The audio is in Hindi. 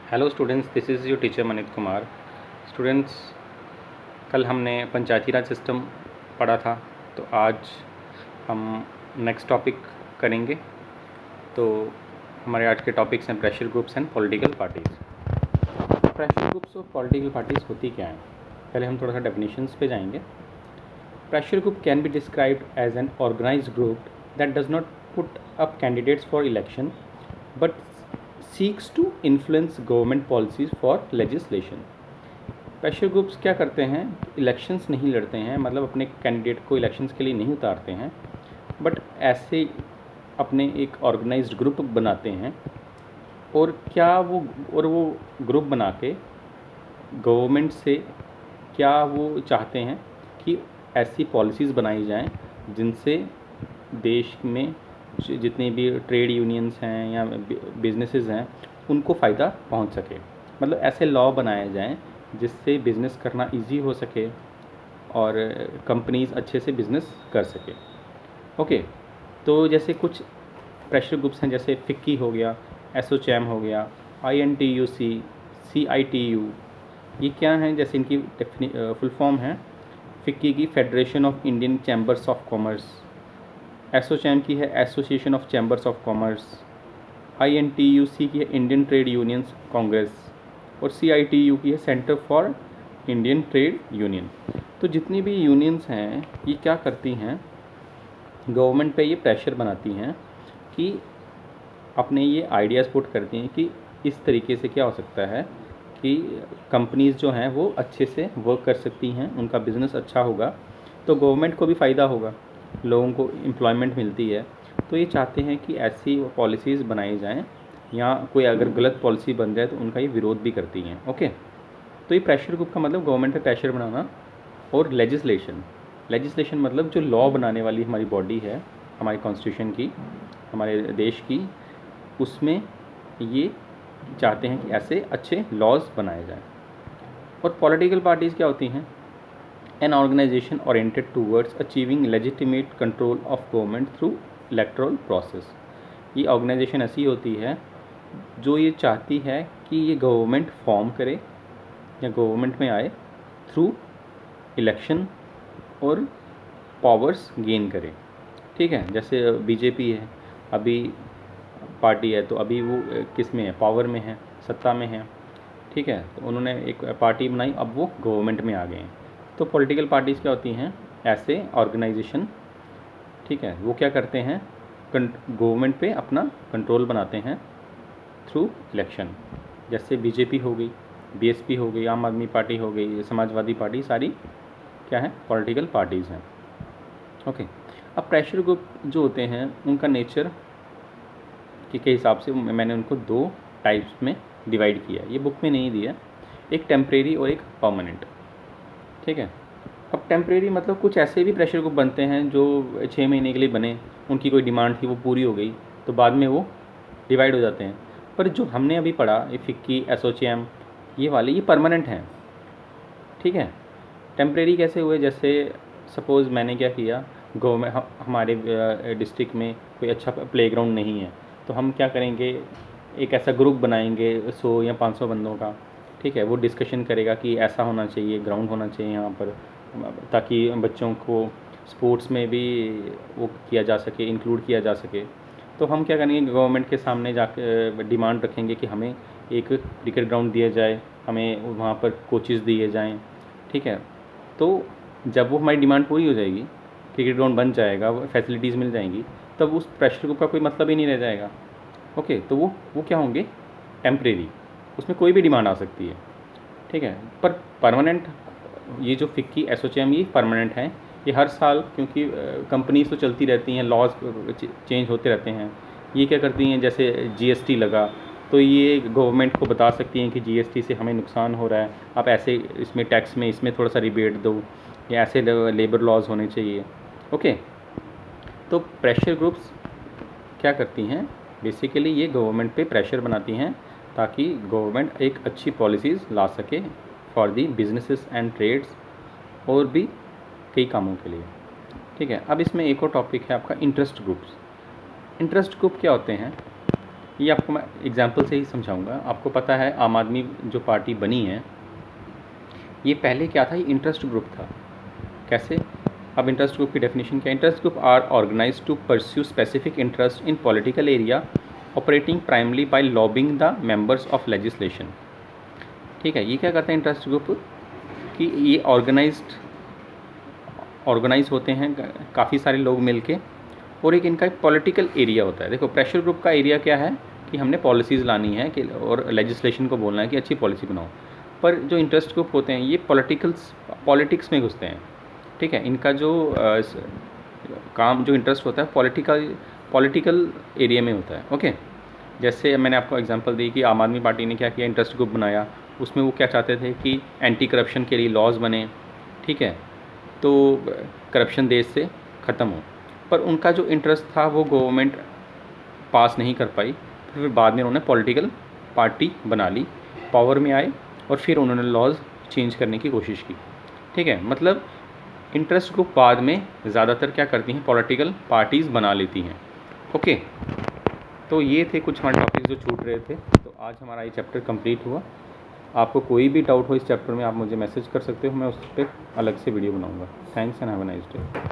Hello students, this is your teacher मनीत Kumar. Students, कल हमने पंचायती राज सिस्टम पढ़ा था, तो आज हम नेक्स्ट टॉपिक करेंगे। तो हमारे आज के टॉपिक्स हैं pressure groups and political parties. Pressure groups और पॉलिटिकल पार्टीज़ होती क्या हैं, पहले हम थोड़ा सा डेफिनेशंस पे जाएंगे। Pressure group can be described as an organised group that does not put up candidates for election but seeks to influence government policies for legislation। Pressure groups क्या करते हैं, इलेक्शंस नहीं लड़ते हैं, मतलब अपने कैंडिडेट को इलेक्शंस के लिए नहीं उतारते हैं, बट ऐसे अपने एक ऑर्गेनाइज्ड ग्रुप बनाते हैं। और वो ग्रुप बना के गवर्नमेंट से क्या वो चाहते हैं कि ऐसी पॉलिसीज़ बनाई जाएं जिनसे देश में जितने भी ट्रेड यूनियंस हैं या बिजनेसेस हैं उनको फ़ायदा पहुंच सके। मतलब ऐसे लॉ बनाए जाएं जिससे बिज़नेस करना इजी हो सके और कंपनीज़ अच्छे से बिज़नेस कर सके। ओके, तो जैसे कुछ प्रेशर ग्रुप्स हैं, जैसे फिक्की हो गया, एसोचैम हो गया, INTUC, CITU। ये क्या हैं, जैसे इनकी फुल फॉर्म है। फिक्की की federation of Indian chambers of commerce, ASSOCHAM की है association of chambers of commerce, INTUC की है इंडियन ट्रेड यूनियंस कांग्रेस, और CITU की है centre for Indian trade union. तो जितनी भी यूनियंस हैं ये क्या करती हैं, गवर्नमेंट पे ये प्रेशर बनाती हैं कि अपने ये आइडियाज़ पुट करती हैं कि इस तरीके से क्या हो सकता है कि कंपनीज़ जो हैं वो अच्छे से वर्क कर सकती हैं, उनका बिज़नेस अच्छा होगा, तो गवर्नमेंट को भी फ़ायदा होगा, लोगों को एम्प्लॉयमेंट मिलती है। तो ये चाहते हैं कि ऐसी पॉलिसीज़ बनाई जाएं, या कोई अगर गलत पॉलिसी बन जाए तो उनका ये विरोध भी करती हैं। ओके, तो ये प्रेशर ग्रुप का मतलब गवर्नमेंट पे प्रेशर बनाना। और लेजिस्लेशन मतलब जो लॉ बनाने वाली हमारी बॉडी है, हमारी कॉन्स्टिट्यूशन की, हमारे देश की, उसमें ये चाहते हैं कि ऐसे अच्छे लॉज बनाए जाएं। और पॉलिटिकल पार्टीज़ क्या होती हैं, an organisation oriented towards achieving legitimate control of government through electoral process. ये ऑर्गेनाइजेशन ऐसी होती है जो ये चाहती है कि ये गवर्नमेंट फॉर्म करे या गवर्नमेंट में आए थ्रू इलेक्शन और पावर्स गेन करे। ठीक है, जैसे बीजेपी है, अभी पार्टी है, तो अभी वो किस में है, पावर में है, सत्ता में है। ठीक है, तो उन्होंने एक पार्टी बनाई, अब वो गवर्नमेंट में आ गए हैं। तो पॉलिटिकल पार्टीज़ क्या होती हैं, ऐसे ऑर्गेनाइजेशन। ठीक है, वो क्या करते हैं, गवर्नमेंट पे अपना कंट्रोल बनाते हैं थ्रू इलेक्शन। जैसे बीजेपी हो गई, BSP हो गई, आम आदमी पार्टी हो गई, समाजवादी पार्टी, सारी क्या है, पॉलिटिकल पार्टीज़ हैं। ओके, अब प्रेशर ग्रुप जो होते हैं उनका नेचर के हिसाब से मैंने उनको दो टाइप्स में डिवाइड किया है, ये बुक में नहीं दिया, एक टेम्परेरी और एक परमानेंट। ठीक है, अब टेम्परेरी मतलब कुछ ऐसे भी प्रेशर ग्रुप बनते हैं जो 6 महीने के लिए बने, उनकी कोई डिमांड थी वो पूरी हो गई, तो बाद में वो डिवाइड हो जाते हैं। पर जो हमने अभी पढ़ा, ये फिक्की, एसोचैम, ये वाले ये परमानेंट हैं। ठीक है, टेम्परेरी कैसे हुए, जैसे सपोज़ मैंने क्या किया, गवर्नमेंट हमारे डिस्ट्रिक्ट में कोई अच्छा प्लेग्राउंड नहीं है, तो हम क्या करेंगे, एक ऐसा ग्रुप बनाएंगे 100 या 500 बंदों का। ठीक है, वो डिस्कशन करेगा कि ऐसा होना चाहिए, ग्राउंड होना चाहिए यहाँ पर, ताकि बच्चों को स्पोर्ट्स में भी वो किया जा सके, इंक्लूड किया जा सके। तो हम क्या करेंगे, गवर्नमेंट के सामने जाकर डिमांड रखेंगे कि हमें एक क्रिकेट ग्राउंड दिया जाए, हमें वहाँ पर कोचेज़ दिए जाएँ। ठीक है, तो जब वो हमारी डिमांड पूरी हो जाएगी, क्रिकेट ग्राउंड बन जाएगा, फैसिलिटीज़ मिल जाएंगी, तब उस प्रेशर ग्रुप का कोई मतलब ही नहीं रह जाएगा। ओके, तो वो क्या होंगे, टेम्परेरी, उसमें कोई भी डिमांड आ सकती है। ठीक है, पर परमानेंट, ये जो फिक्की, एसोचैम, ये परमानेंट हैं, ये हर साल, क्योंकि कंपनीज तो चलती रहती हैं, लॉज चेंज होते रहते हैं। ये क्या करती हैं, जैसे GST लगा, तो ये गवर्नमेंट को बता सकती हैं कि GST से हमें नुकसान हो रहा है, आप ऐसे इसमें टैक्स में इसमें थोड़ा सा रिबेट दो, या ऐसे लेबर लॉज होने चाहिए। ओके, तो प्रेशर ग्रुप्स क्या करती हैं, बेसिकली ये गवर्नमेंट पे प्रेशर बनाती हैं ताकि गवर्नमेंट एक अच्छी पॉलिसीज़ ला सके for the businesses and trades, और भी कई कामों के लिए। ठीक है, अब इसमें एक और टॉपिक है आपका इंटरेस्ट ग्रुप्स। इंटरेस्ट ग्रुप क्या होते हैं, ये आपको मैं एग्जांपल से ही समझाऊंगा। आपको पता है आम आदमी जो पार्टी बनी है, ये पहले क्या था, ये इंटरेस्ट ग्रुप था। कैसे? अब इंटरेस्ट ग्रुप की डेफिनेशन क्या है? Interest group are organise to pursue specific interest in political area operating primarily by lobbying the members of legislation. ठीक है, ये क्या करता है इंटरेस्ट ग्रुप कि ये ऑर्गेनाइज होते हैं काफ़ी सारे लोग मिलके, और एक इनका एक पॉलिटिकल एरिया होता है। देखो, प्रेशर ग्रुप का एरिया क्या है कि हमने पॉलिसीज़ लानी है कि और लेजिस्लेशन को बोलना है कि अच्छी पॉलिसी बनाओ। पर जो इंटरेस्ट ग्रुप होते हैं ये पॉलिटिक्स में घुसते हैं। ठीक है, इनका जो काम, जो इंटरेस्ट होता है पॉलिटिकल एरिया में होता है। ओके, जैसे मैंने आपको एग्जांपल दी कि आम आदमी पार्टी ने क्या किया, इंटरेस्ट ग्रुप बनाया। उसमें वो क्या चाहते थे कि एंटी करप्शन के लिए लॉज बने। ठीक है, तो करप्शन देश से ख़त्म हो। पर उनका जो इंटरेस्ट था वो गवर्नमेंट पास नहीं कर पाई। फिर बाद में उन्होंने पॉलिटिकल पार्टी बना ली, पावर में आए, और फिर उन्होंने लॉज चेंज करने की कोशिश की। ठीक है, मतलब इंटरेस्ट ग्रुप बाद में ज़्यादातर क्या करती हैं, पॉलिटिकल पार्टीज़ बना लेती हैं। ओके, तो ये थे कुछ हमारे टॉपिक्स जो छूट रहे थे। तो आज हमारा ये चैप्टर कंप्लीट हुआ। आपको कोई भी डाउट हो इस चैप्टर में, आप मुझे मैसेज कर सकते हो, मैं उस पर अलग से वीडियो बनाऊंगा। Thanks and have a nice day.